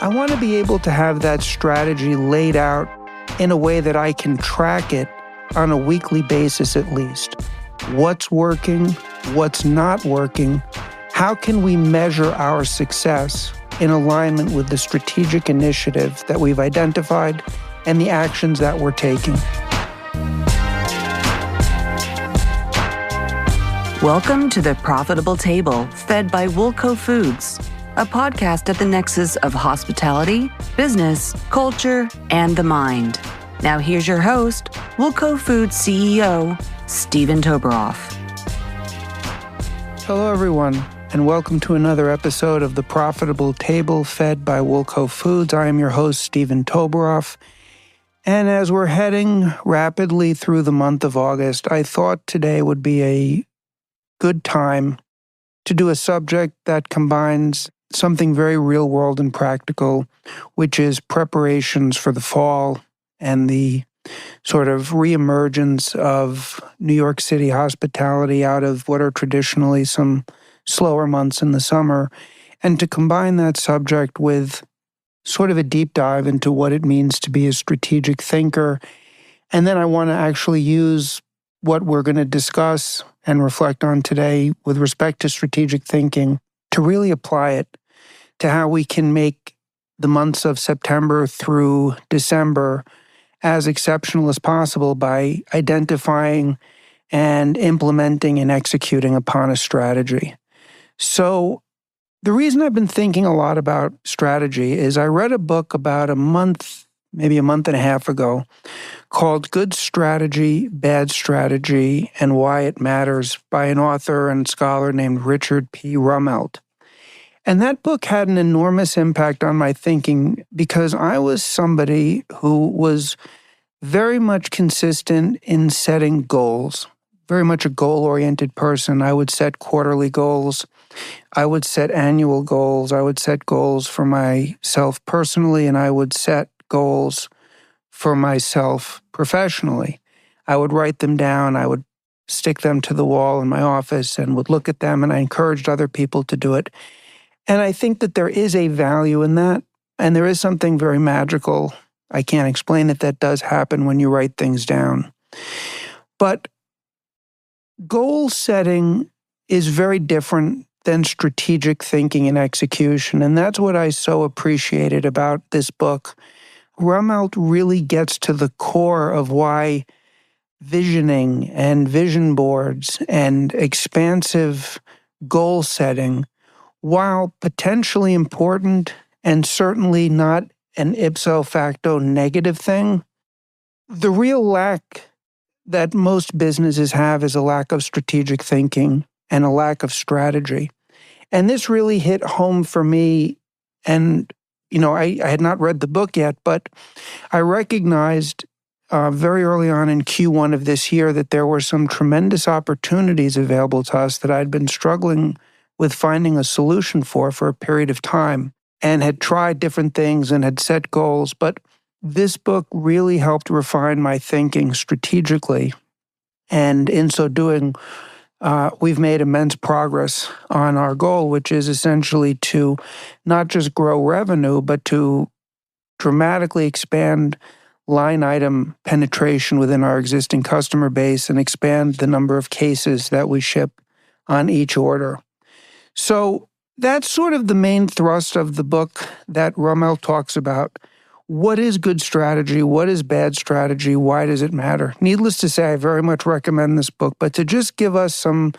I want to be able to have that strategy laid out in a way that I can track it on a weekly basis at least. What's working? What's not working? How can we measure our success in alignment with the strategic initiative that we've identified and the actions that we're taking? Welcome to The Profitable Table, fed by Woolco Foods, a podcast at the nexus of hospitality, business, culture, and the mind. Now here's your host, Woolco Foods CEO, Stephen Toberoff. Hello, everyone, and welcome to another episode of The Profitable Table, fed by Woolco Foods. I am your host, Stephen Toberoff. And as we're heading rapidly through the month of August, I thought today would be a good time to do a subject that combines something very real world and practical, which is preparations for the fall and the sort of reemergence of New York City hospitality out of what are traditionally some slower months in the summer, and to combine that subject with sort of a deep dive into what it means to be a strategic thinker. And then I want to actually use what we're going to discuss and reflect on today with respect to strategic thinking to really apply it to how we can make the months of September through December as exceptional as possible by identifying and implementing and executing upon a strategy. So the reason I've been thinking a lot about strategy is I read a book about maybe a month and a half ago, called Good Strategy, Bad Strategy, and Why It Matters by an author and scholar named Richard P. Rummelt. And that book had an enormous impact on my thinking because I was somebody who was very much consistent in setting goals, very much a goal-oriented person. I would set quarterly goals. I would set annual goals. I would set goals for myself personally, and I would set goals for myself professionally. I would write them down. I would stick them to the wall in my office and would look at them, and I encouraged other people to do it. And I think that there is a value in that, and there is something very magical, I can't explain it, that does happen when you write things down. But goal setting is very different than strategic thinking and execution, and that's what I so appreciated about this book. Rummelt really gets to the core of why visioning and vision boards and expansive goal setting, while potentially important and certainly not an ipso facto negative thing, the real lack that most businesses have is a lack of strategic thinking and a lack of strategy. And this really hit home for me. And I had not read the book yet, but I recognized very early on in Q1 of this year that there were some tremendous opportunities available to us that I'd been struggling with finding a solution for a period of time and had tried different things and had set goals. But this book really helped refine my thinking strategically. And in so doing, we've made immense progress on our goal, which is essentially to not just grow revenue, but to dramatically expand line item penetration within our existing customer base and expand the number of cases that we ship on each order. So that's sort of the main thrust of the book that Rummelt talks about. What is good strategy? What is bad strategy? Why does it matter? Needless to say, I very much recommend this book, but to just give us some,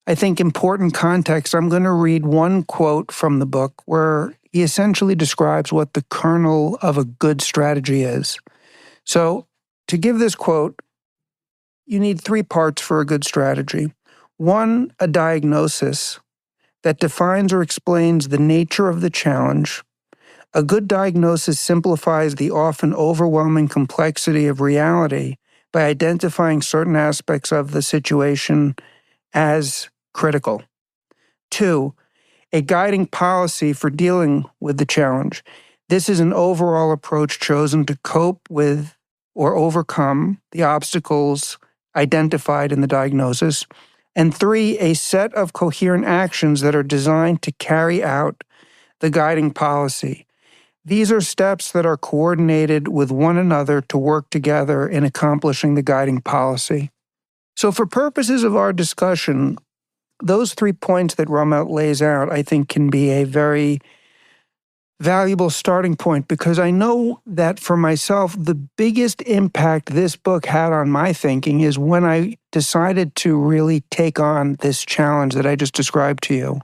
I think, important context, I'm going to read one quote from the book where he essentially describes what the kernel of a good strategy is. So to give this quote, you need 3 parts for a good strategy. 1, a diagnosis that defines or explains the nature of the challenge. A good diagnosis simplifies the often overwhelming complexity of reality by identifying certain aspects of the situation as critical. 2, a guiding policy for dealing with the challenge. This is an overall approach chosen to cope with or overcome the obstacles identified in the diagnosis. And 3, a set of coherent actions that are designed to carry out the guiding policy. These are steps that are coordinated with one another to work together in accomplishing the guiding policy. So for purposes of our discussion, those 3 points that Rummelt lays out, I think, can be a very valuable starting point, because I know that for myself, the biggest impact this book had on my thinking is when I decided to really take on this challenge that I just described to you.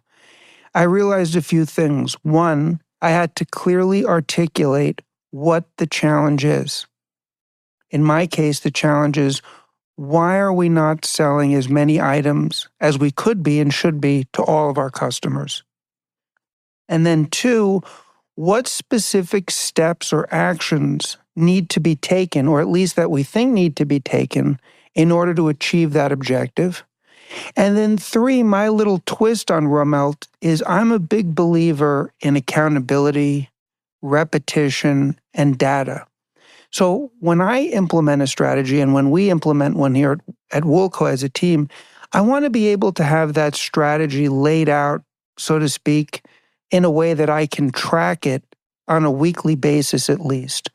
I realized a few things. One, I had to clearly articulate what the challenge is. In my case, the challenge is, why are we not selling as many items as we could be and should be to all of our customers? And then two, what specific steps or actions need to be taken, or at least that we think need to be taken, in order to achieve that objective? And then three, my little twist on Rummelt is I'm a big believer in accountability, repetition, and data. So when I implement a strategy, and when we implement one here at Woolco as a team, I want to be able to have that strategy laid out, so to speak, in a way that I can track it on a weekly basis at least.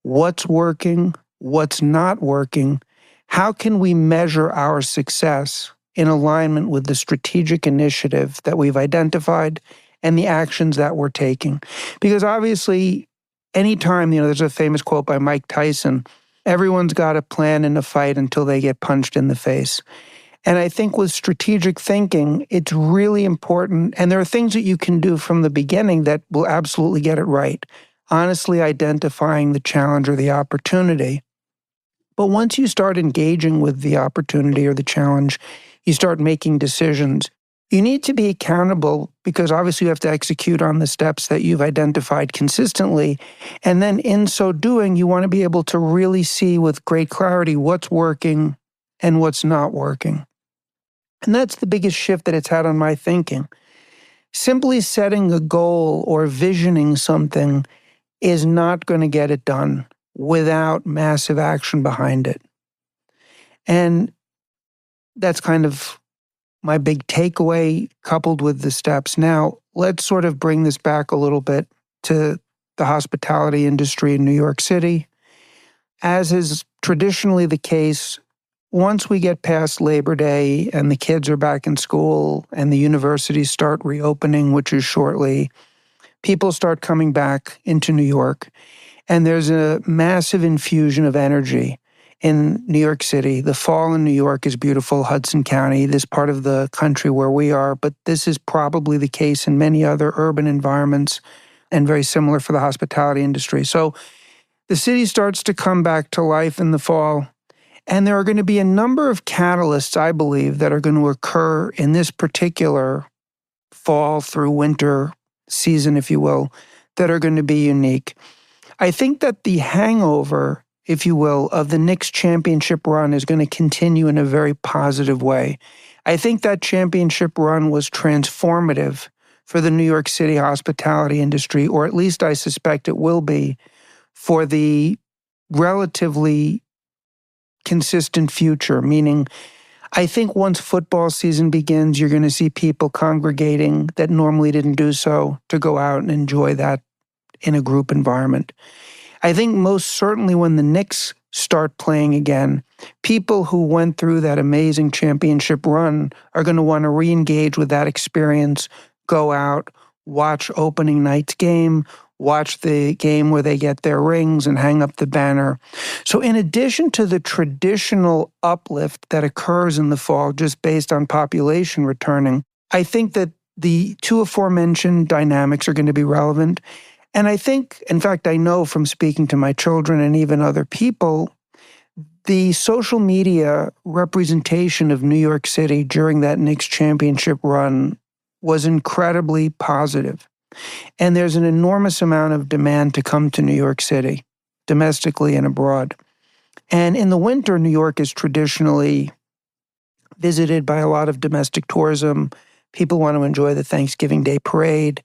What's working? What's not working? How can we measure our success in alignment with the strategic initiative that we've identified and the actions that we're taking? Because obviously, anytime, there's a famous quote by Mike Tyson, everyone's got a plan in a fight until they get punched in the face. And I think with strategic thinking, it's really important. And there are things that you can do from the beginning that will absolutely get it right. Honestly identifying the challenge or the opportunity. But once you start engaging with the opportunity or the challenge, you start making decisions. You need to be accountable, because obviously you have to execute on the steps that you've identified consistently. And then in so doing, you want to be able to really see with great clarity what's working and what's not working. And that's the biggest shift that it's had on my thinking. Simply setting a goal or visioning something is not going to get it done without massive action behind it. And that's kind of my big takeaway coupled with the steps. Now, let's sort of bring this back a little bit to the hospitality industry in New York City. As is traditionally the case, once we get past Labor Day and the kids are back in school and the universities start reopening, which is shortly, people start coming back into New York. And there's a massive infusion of energy in New York City. The fall in New York is beautiful, Hudson County, this part of the country where we are, but this is probably the case in many other urban environments and very similar for the hospitality industry. So the city starts to come back to life in the fall, and there are going to be a number of catalysts, I believe, that are going to occur in this particular fall through winter season, if you will, that are going to be unique. I think that the hangover, if you will, of the Knicks championship run is going to continue in a very positive way. I think that championship run was transformative for the New York City hospitality industry, or at least I suspect it will be for the relatively consistent future, meaning I think once football season begins, you're going to see people congregating that normally didn't do so to go out and enjoy that in a group environment. I think most certainly when the Knicks start playing again, people who went through that amazing championship run are going to want to re-engage with that experience, go out, watch opening night's game, watch the game where they get their rings and hang up the banner. So in addition to the traditional uplift that occurs in the fall just based on population returning, I think that the two aforementioned dynamics are going to be relevant. And I think, in fact, I know from speaking to my children and even other people, the social media representation of New York City during that Knicks championship run was incredibly positive. And there's an enormous amount of demand to come to New York City, domestically and abroad. And in the winter, New York is traditionally visited by a lot of domestic tourism. People want to enjoy the Thanksgiving Day parade,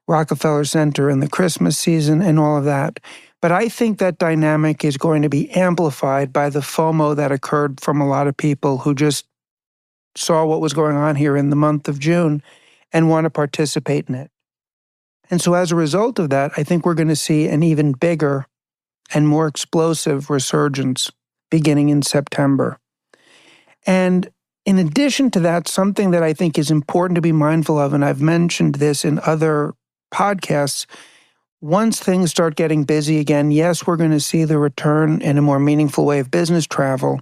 Rockefeller Center in the Christmas season, and all of that. But I think that dynamic is going to be amplified by the FOMO that occurred from a lot of people who just saw what was going on here in the month of June and want to participate in it. And so as a result of that, I think we're going to see an even bigger and more explosive resurgence beginning in September. And in addition to that, something that I think is important to be mindful of, and I've mentioned this in other podcasts, once things start getting busy again, yes, we're going to see the return in a more meaningful way of business travel.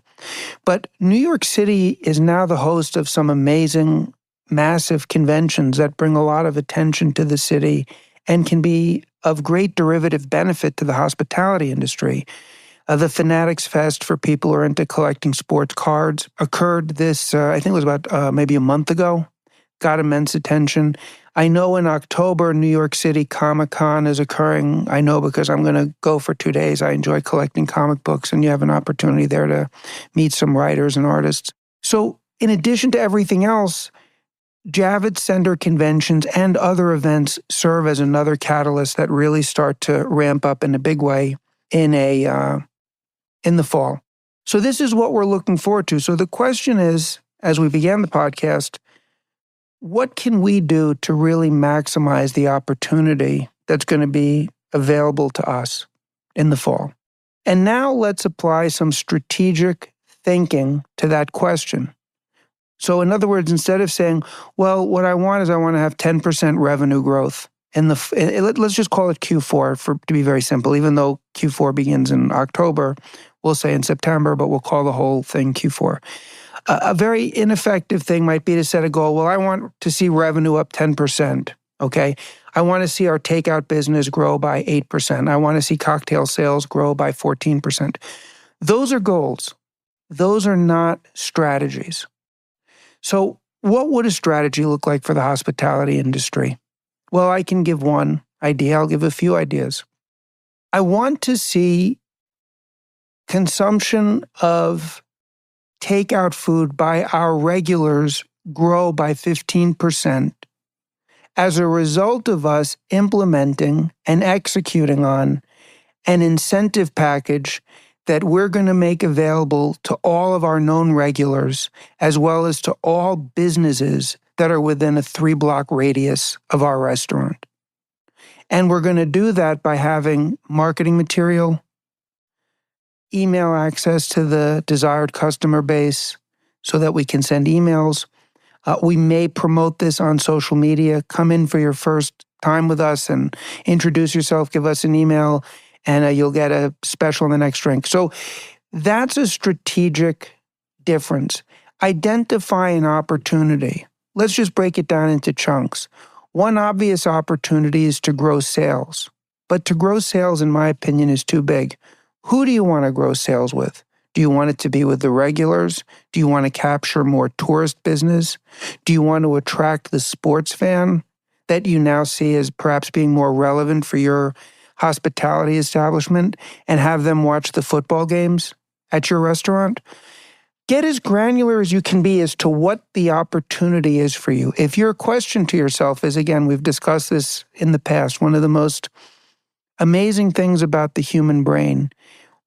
But New York City is now the host of some amazing, massive conventions that bring a lot of attention to the city and can be of great derivative benefit to the hospitality industry. The Fanatics Fest for people who are into collecting sports cards occurred this, I think it was about maybe a month ago, got immense attention. I know in October, New York City Comic-Con is occurring. I know because I'm going to go for 2 days. I enjoy collecting comic books, and you have an opportunity there to meet some writers and artists. So in addition to everything else, Javits Center conventions and other events serve as another catalyst that really start to ramp up in a big way in the fall. So this is what we're looking forward to. So the question is, as we began the podcast, what can we do to really maximize the opportunity that's going to be available to us in the fall? And now let's apply some strategic thinking to that question. So in other words, instead of saying, well, what I want is I want to have 10% revenue growth let's just call it Q4 to be very simple, even though Q4 begins in October, we'll say in September, but we'll call the whole thing Q4. A very ineffective thing might be to set a goal. Well, I want to see revenue up 10%. Okay. I want to see our takeout business grow by 8%. I want to see cocktail sales grow by 14%. Those are goals. Those are not strategies. So what would a strategy look like for the hospitality industry? Well, I can give one idea. I'll give a few ideas. I want to see consumption of takeout food by our regulars grow by 15% as a result of us implementing and executing on an incentive package that we're going to make available to all of our known regulars, as well as to all businesses that are within a 3-block radius of our restaurant. And we're going to do that by having marketing material, email access to the desired customer base so that we can send emails. We may promote this on social media. Come in for your first time with us and introduce yourself, give us an email, and you'll get a special on the next drink. So that's a strategic difference. Identify an opportunity. Let's just break it down into chunks. One obvious opportunity is to grow sales. But to grow sales, in my opinion, is too big. Who do you want to grow sales with? Do you want it to be with the regulars? Do you want to capture more tourist business? Do you want to attract the sports fan that you now see as perhaps being more relevant for your hospitality establishment and have them watch the football games at your restaurant? Get as granular as you can be as to what the opportunity is for you. If your question to yourself is, again, we've discussed this in the past, one of the most amazing things about the human brain,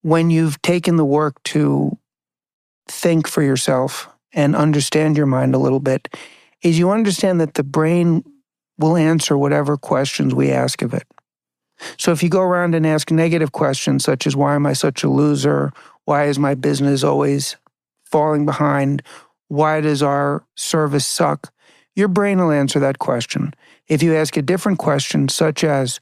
when you've taken the work to think for yourself and understand your mind a little bit, is you understand that the brain will answer whatever questions we ask of it. So if you go around and ask negative questions such as, why am I such a loser? Why is my business always falling behind? Why does our service suck? Your brain will answer that question. If you ask a different question such as,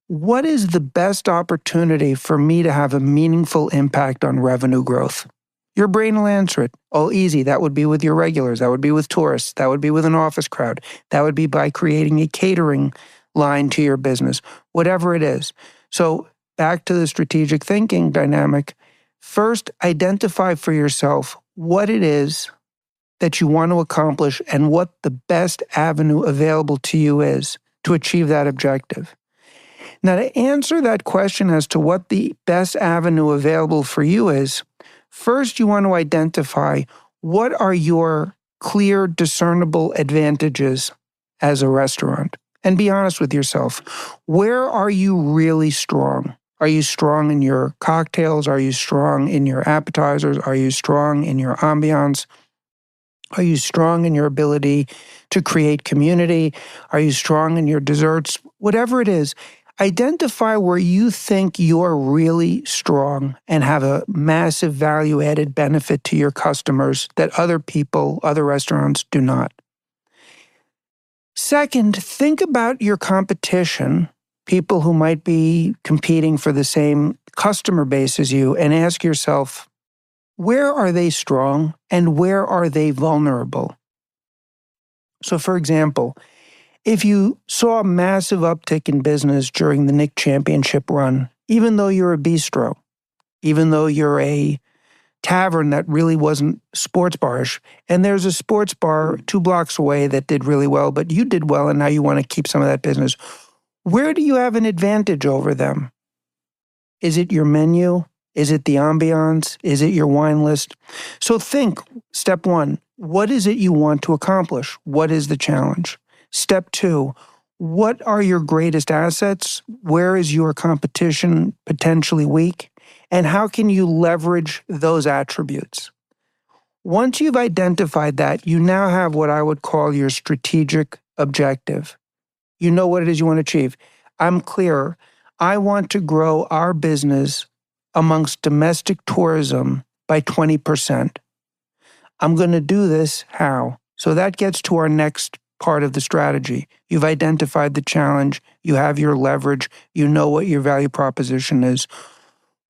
what is the best opportunity for me to have a meaningful impact on revenue growth? Your brain will answer it. Oh, easy. That would be with your regulars. That would be with tourists. That would be with an office crowd. That would be by creating a catering line to your business, whatever it is. So back to the strategic thinking dynamic. First, identify for yourself what it is that you want to accomplish and what the best avenue available to you is to achieve that objective. Now, to answer that question as to what the best avenue available for you is, first you want to identify what are your clear, discernible advantages as a restaurant. And be honest with yourself. Where are you really strong? Are you strong in your cocktails? Are you strong in your appetizers? Are you strong in your ambiance? Are you strong in your ability to create community? Are you strong in your desserts? Whatever it is, identify where you think you're really strong and have a massive value-added benefit to your customers that other people, other restaurants do not. Second, think about your competition, people who might be competing for the same customer base as you, and ask yourself, where are they strong and where are they vulnerable? So, for example, if you saw a massive uptick in business during the Nick Championship run, even though you're a bistro, even though you're a tavern that really wasn't sports barish, and there's a sports bar 2 blocks away that did really well, but you did well and now you want to keep some of that business, where do you have an advantage over them? Is it your menu? Is it the ambiance? Is it your wine list? So think, step 1, what is it you want to accomplish? What is the challenge? Step 2, what are your greatest assets? Where is your competition potentially weak? And how can you leverage those attributes? Once you've identified that, you now have what I would call your strategic objective. You know what it is you want to achieve. I'm clear. I want to grow our business amongst domestic tourism by 20%. I'm going to do this how? So that gets to our next part of the strategy. You've identified the challenge. You have your leverage. You know what your value proposition is.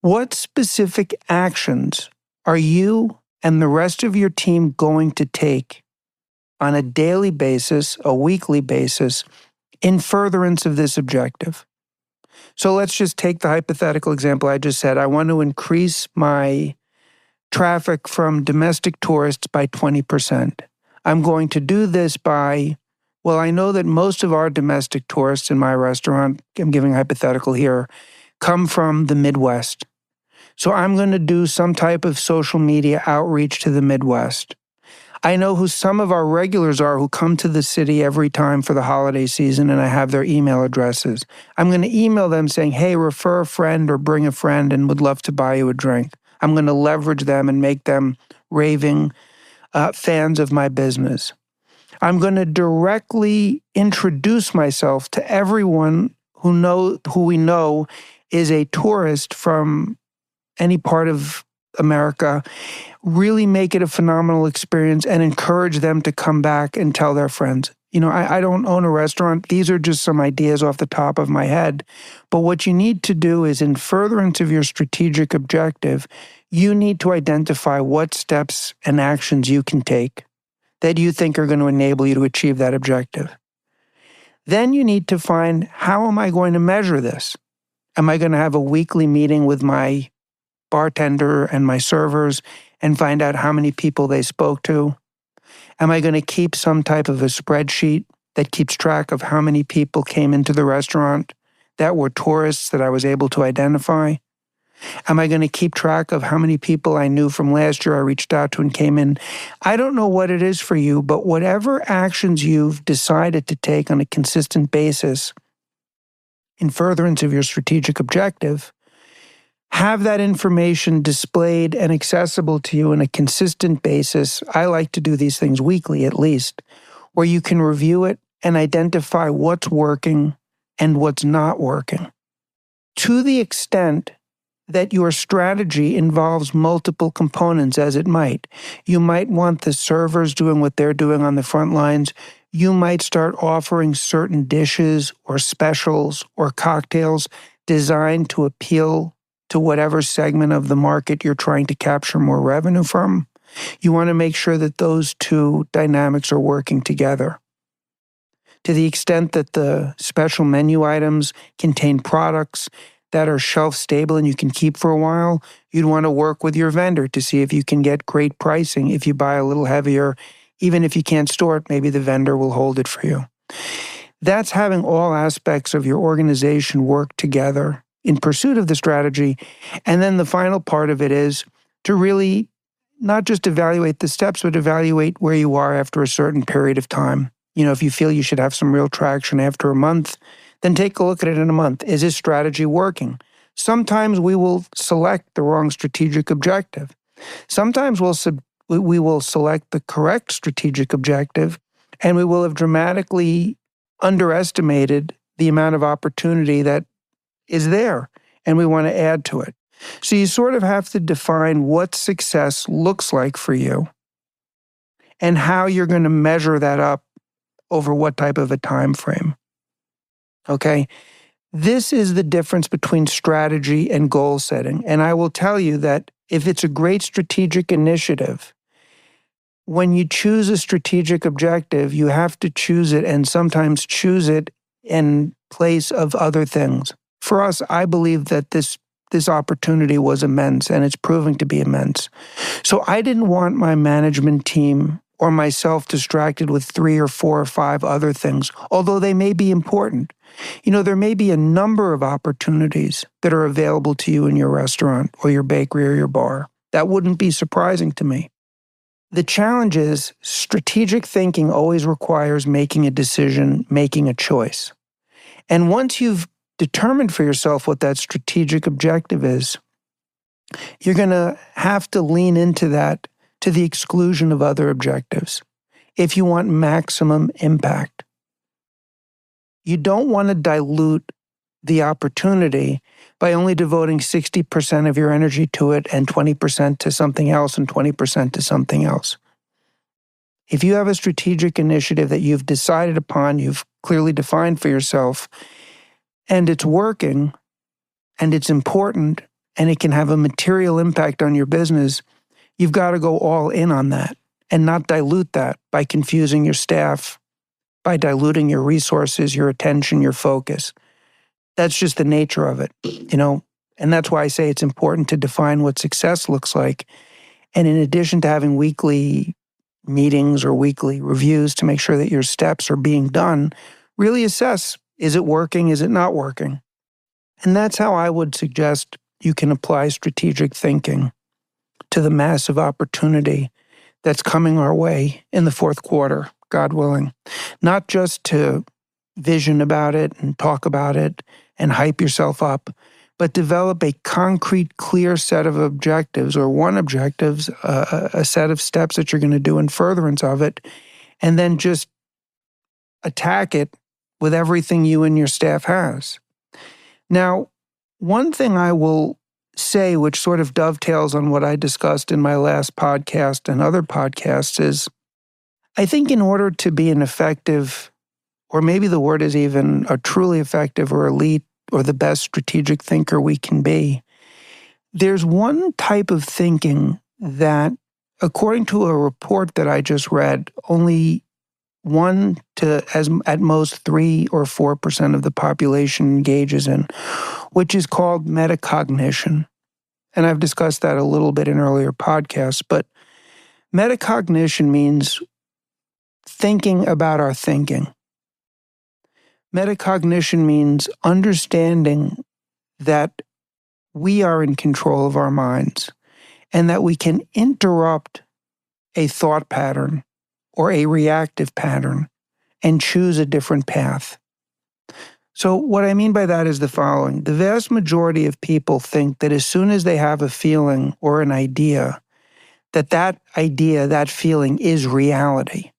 What specific actions are you and the rest of your team going to take on a daily basis, a weekly basis, in furtherance of this objective? So let's just take the hypothetical example I just said. I want to increase my traffic from domestic tourists by 20%. I'm going to do this by, well, I know that most of our domestic tourists in my restaurant, I'm giving hypothetical here, come from the Midwest. So I'm going to do some type of social media outreach to the Midwest. I know who some of our regulars are who come to the city every time for the holiday season, and I have their email addresses. I'm going to email them saying, hey, refer a friend or bring a friend and would love to buy you a drink. I'm going to leverage them and make them raving fans of my business. I'm going to directly introduce myself to everyone who we know is a tourist from any part of America, really make it a phenomenal experience and encourage them to come back and tell their friends. You know, I don't own a restaurant. These are just some ideas off the top of my head. But what you need to do is, in furtherance of your strategic objective, you need to identify what steps and actions you can take that you think are going to enable you to achieve that objective. Then you need to find, how am I going to measure this? Am I going to have a weekly meeting with my bartender and my servers and find out how many people they spoke to? Am I going to keep some type of a spreadsheet that keeps track of how many people came into the restaurant that were tourists that I was able to identify? Am I going to keep track of how many people I knew from last year I reached out to and came in? I don't know what it is for you, but whatever actions you've decided to take on a consistent basis in furtherance of your strategic objective, have that information displayed and accessible to you on a consistent basis. I like to do these things weekly at least, where you can review it and identify what's working and what's not working. To the extent that your strategy involves multiple components, as it might. You might want the servers doing what they're doing on the front lines. You might start offering certain dishes or specials or cocktails designed to appeal to whatever segment of the market you're trying to capture more revenue from. You want to make sure that those two dynamics are working together. To the extent that the special menu items contain products that are shelf stable and you can keep for a while, you'd want to work with your vendor to see if you can get great pricing. If you buy a little heavier, even if you can't store it, maybe the vendor will hold it for you. That's having all aspects of your organization work together in pursuit of the strategy. And then the final part of it is to really not just evaluate the steps, but evaluate where you are after a certain period of time. You know, if you feel you should have some real traction after a month, then take a look at it in a month. Is this strategy working? Sometimes we will select the wrong strategic objective. Sometimes we'll We will select the correct strategic objective, and we will have dramatically underestimated the amount of opportunity that is there, and we want to add to it. So you sort of have to define what success looks like for you and how you're going to measure that up over what type of a time frame. Okay? This is the difference between strategy and goal setting. And I will tell you that if it's a great strategic initiative, when you choose a strategic objective, you have to choose it and sometimes choose it in place of other things. For us, I believe that this opportunity was immense, and it's proving to be immense. So I didn't want my management team or myself distracted with 3 or 4 or 5 other things, although they may be important. There may be a number of opportunities that are available to you in your restaurant or your bakery or your bar. That wouldn't be surprising to me. The challenge is strategic thinking always requires making a decision, making a choice. And once you've determined for yourself what that strategic objective is, you're going to have to lean into that to the exclusion of other objectives if you want maximum impact. You don't want to dilute the opportunity by only devoting 60% of your energy to it and 20% to something else and 20% to something else. If you have a strategic initiative that you've decided upon, you've clearly defined for yourself, and it's working, and it's important, and it can have a material impact on your business, you've got to go all in on that and not dilute that by confusing your staff, by diluting your resources, your attention, your focus. That's just the nature of it, and that's why I say it's important to define what success looks like. And in addition to having weekly meetings or weekly reviews to make sure that your steps are being done, really assess, is it working, is it not working? And that's how I would suggest you can apply strategic thinking to the massive opportunity that's coming our way in the fourth quarter, God willing. Not just to vision about it and talk about it and hype yourself up, but develop a concrete, clear set of objectives, or a set of steps that you're going to do in furtherance of it, and then just attack it with everything you and your staff has. Now, one thing I will say, which sort of dovetails on what I discussed in my last podcast and other podcasts, is I think in order to be an effective, or maybe the word is even a truly effective or elite or the best strategic thinker we can be, there's one type of thinking that, according to a report that I just read, only 1 to at most 3 or 4% of the population engages in, which is called metacognition. And I've discussed that a little bit in earlier podcasts, but metacognition means thinking about our thinking. Metacognition means understanding that we are in control of our minds and that we can interrupt a thought pattern or a reactive pattern and choose a different path. So what I mean by that is the following. The vast majority of people think that as soon as they have a feeling or an idea, that idea, that feeling is reality.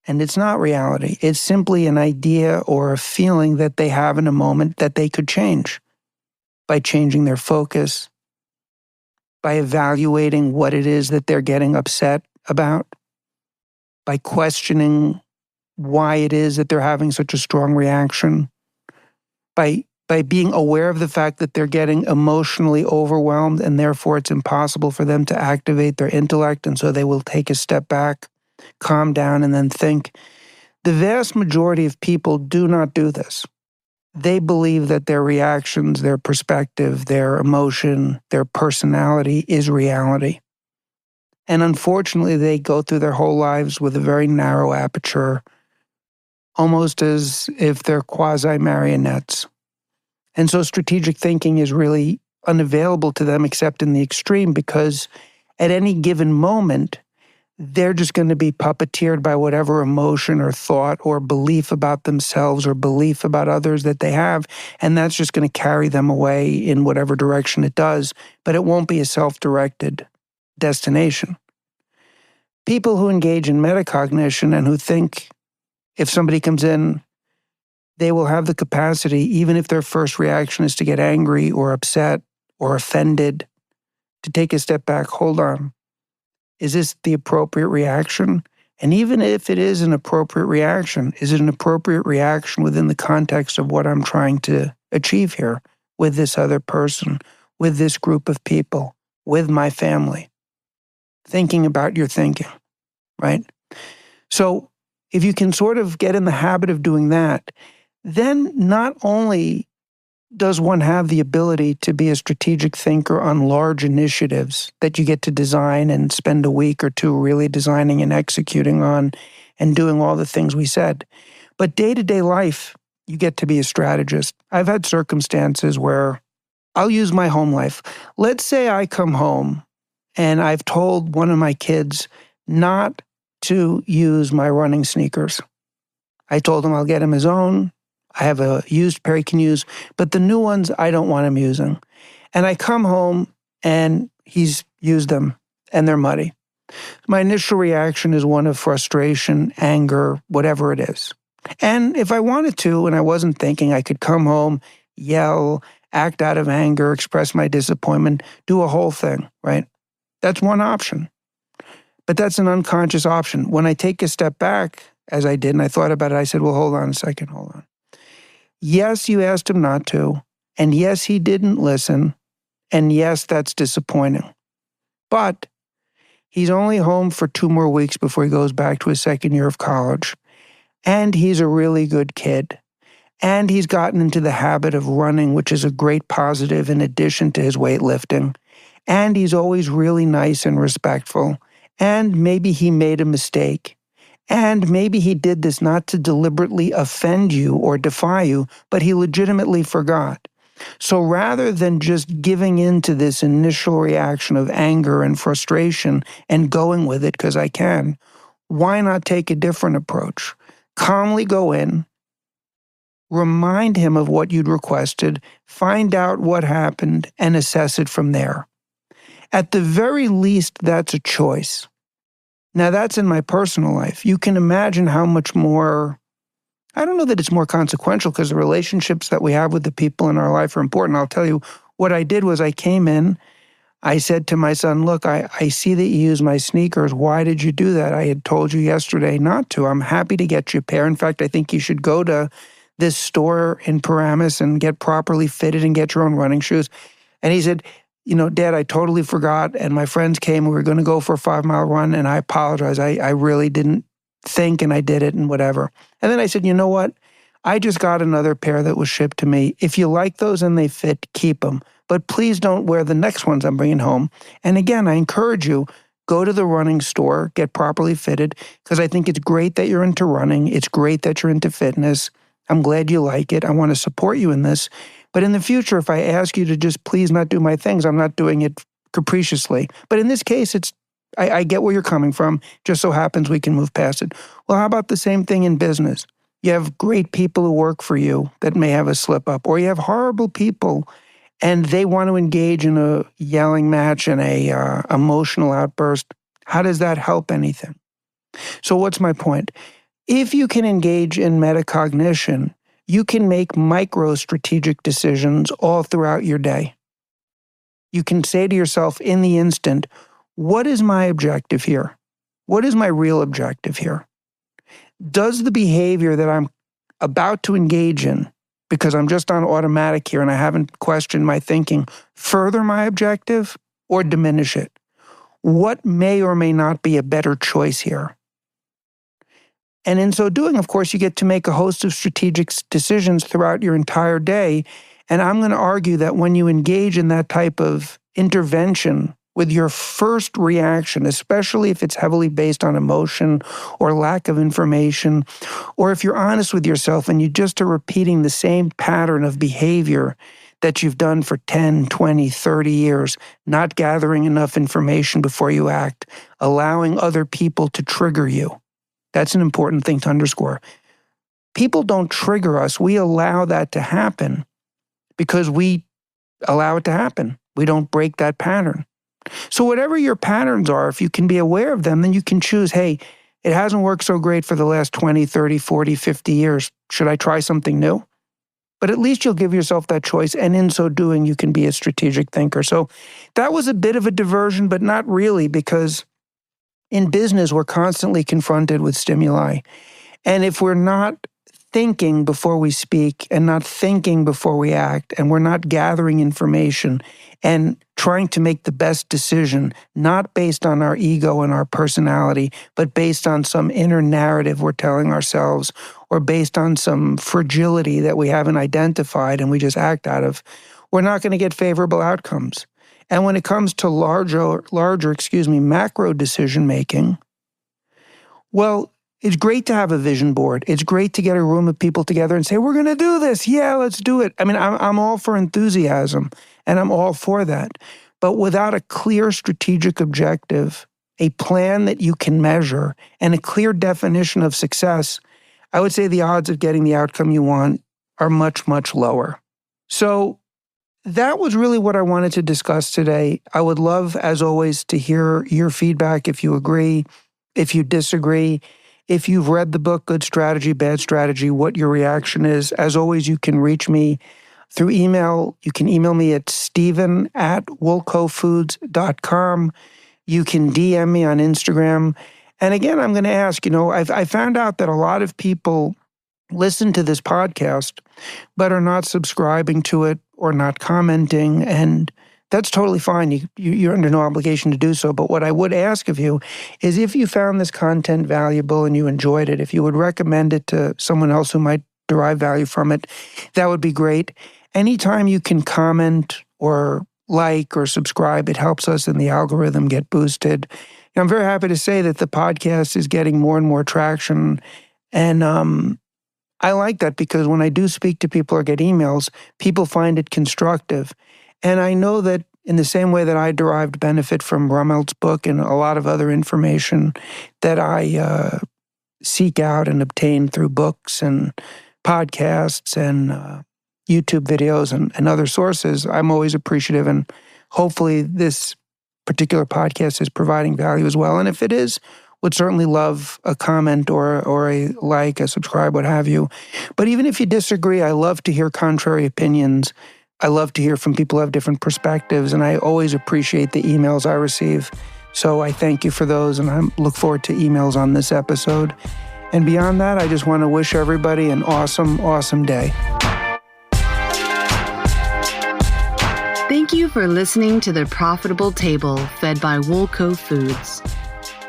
And it's not reality. It's simply an idea or a feeling that they have in a moment that they could change by changing their focus, by evaluating what it is that they're getting upset about, by questioning why it is that they're having such a strong reaction, by being aware of the fact that they're getting emotionally overwhelmed and therefore it's impossible for them to activate their intellect, and so they will take a step back, calm down, and then think. The vast majority of people do not do this. They believe that their reactions, their perspective, their emotion, their personality is reality. And unfortunately, they go through their whole lives with a very narrow aperture, almost as if they're quasi-marionettes. And so strategic thinking is really unavailable to them except in the extreme, because at any given moment, they're just going to be puppeteered by whatever emotion or thought or belief about themselves or belief about others that they have, and that's just going to carry them away in whatever direction it does, but it won't be a self-directed destination. People who engage in metacognition and who think if somebody comes in, they will have the capacity, even if their first reaction is to get angry or upset or offended, to take a step back. Hold on. Is this the appropriate reaction? And even if it is an appropriate reaction, is it an appropriate reaction within the context of what I'm trying to achieve here with this other person, with this group of people, with my family? Thinking about your thinking, right? So if you can sort of get in the habit of doing that, then not only does one have the ability to be a strategic thinker on large initiatives that you get to design and spend a week or two really designing and executing on and doing all the things we said, but day-to-day life, you get to be a strategist. I've had circumstances where I'll use my home life. Let's say I come home and I've told one of my kids not to use my running sneakers. I told him I'll get him his own. I have a used pair he can use, but the new ones I don't want him using. And I come home and he's used them and they're muddy. My initial reaction is one of frustration, anger, whatever it is. And if I wanted to, and I wasn't thinking, I could come home, yell, act out of anger, express my disappointment, do a whole thing, right? That's one option. But that's an unconscious option. When I take a step back, as I did, and I thought about it, I said, well, hold on a second, hold on. Yes, you asked him not to, and yes, he didn't listen, and yes, that's disappointing. But he's only home for 2 more weeks before he goes back to his second year of college, and he's a really good kid, and he's gotten into the habit of running, which is a great positive in addition to his weightlifting, and he's always really nice and respectful, and maybe he made a mistake. And maybe he did this not to deliberately offend you or defy you, but he legitimately forgot. So rather than just giving in to this initial reaction of anger and frustration and going with it because I can, why not take a different approach? Calmly go in, remind him of what you'd requested, find out what happened, and assess it from there. At the very least, that's a choice. Now, that's in my personal life. You can imagine how much more, I don't know that it's more consequential because the relationships that we have with the people in our life are important. I'll tell you, what I did was I came in, I said to my son, look, I see that you use my sneakers. Why did you do that? I had told you yesterday not to. I'm happy to get you a pair. In fact, I think you should go to this store in Paramus and get properly fitted and get your own running shoes. And he said, you know, Dad, I totally forgot, and my friends came, we were going to go for a 5-mile run, and I apologize. I really didn't think, and I did it, and whatever. And then I said, you know what? I just got another pair that was shipped to me. If you like those and they fit, keep them. But please don't wear the next ones I'm bringing home. And again, I encourage you, go to the running store, get properly fitted, because I think it's great that you're into running. It's great that you're into fitness. I'm glad you like it. I want to support you in this. But in the future, if I ask you to just please not do my things, I'm not doing it capriciously. But in this case, I get where you're coming from. Just so happens we can move past it. Well, how about the same thing in business? You have great people who work for you that may have a slip up, or you have horrible people and they want to engage in a yelling match and a emotional outburst. How does that help anything? So what's my point? If you can engage in metacognition, you can make micro-strategic decisions all throughout your day. You can say to yourself in the instant, what is my objective here? What is my real objective here? Does the behavior that I'm about to engage in, because I'm just on automatic here and I haven't questioned my thinking, further my objective or diminish it? What may or may not be a better choice here? And in so doing, of course, you get to make a host of strategic decisions throughout your entire day. And I'm going to argue that when you engage in that type of intervention with your first reaction, especially if it's heavily based on emotion or lack of information, or if you're honest with yourself and you just are repeating the same pattern of behavior that you've done for 10, 20, 30 years, not gathering enough information before you act, allowing other people to trigger you. That's an important thing to underscore. People don't trigger us. We allow that to happen because we allow it to happen. We don't break that pattern. So whatever your patterns are, if you can be aware of them, then you can choose, hey, it hasn't worked so great for the last 20, 30, 40, 50 years. Should I try something new? But at least you'll give yourself that choice, and in so doing, you can be a strategic thinker. So that was a bit of a diversion, but not really, because in business, we're constantly confronted with stimuli. And if we're not thinking before we speak and not thinking before we act, and we're not gathering information and trying to make the best decision, not based on our ego and our personality, but based on some inner narrative we're telling ourselves, or based on some fragility that we haven't identified and we just act out of, we're not going to get favorable outcomes. And when it comes to larger, macro decision making, well, it's great to have a vision board. It's great to get a room of people together and say, we're going to do this. Yeah, let's do it. I mean, I'm all for enthusiasm, and I'm all for that. But without a clear strategic objective, a plan that you can measure, and a clear definition of success, I would say the odds of getting the outcome you want are much, much lower. So that was really what I wanted to discuss today. I would love, as always, to hear your feedback, if you agree, if you disagree. If you've read the book, Good Strategy, Bad Strategy, what your reaction is. As always, you can reach me through email. You can email me at steven@woolcofoods.com. You can DM me on Instagram. And again, I'm going to ask, I found out that a lot of people listen to this podcast, but are not subscribing to it or not commenting, and that's totally fine. You're under no obligation to do so. But what I would ask of you is, if you found this content valuable and you enjoyed it, if you would recommend it to someone else who might derive value from it, that would be great. Anytime you can comment or like or subscribe, it helps us in the algorithm get boosted. I'm very happy to say that the podcast is getting more and more traction. And I like that, because when I do speak to people or get emails, people find it constructive. And I know that in the same way that I derived benefit from Rummelt's book and a lot of other information that I seek out and obtain through books and podcasts and YouTube videos and other sources, I'm always appreciative. And hopefully this particular podcast is providing value as well. And if it is, would certainly love a comment or a like, a subscribe, what have you. But even if you disagree, I love to hear contrary opinions. I love to hear from people who have different perspectives, and I always appreciate the emails I receive. So I thank you for those, and I look forward to emails on this episode. And beyond that, I just want to wish everybody an awesome, awesome day. Thank you for listening to The Profitable Table, fed by Woolco Foods.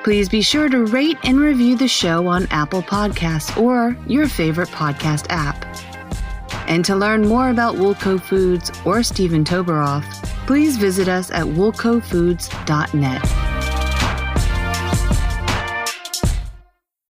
Please be sure to rate and review the show on Apple Podcasts or your favorite podcast app. And to learn more about Woolco Foods or Steven Toberoff, please visit us at woolcofoods.net.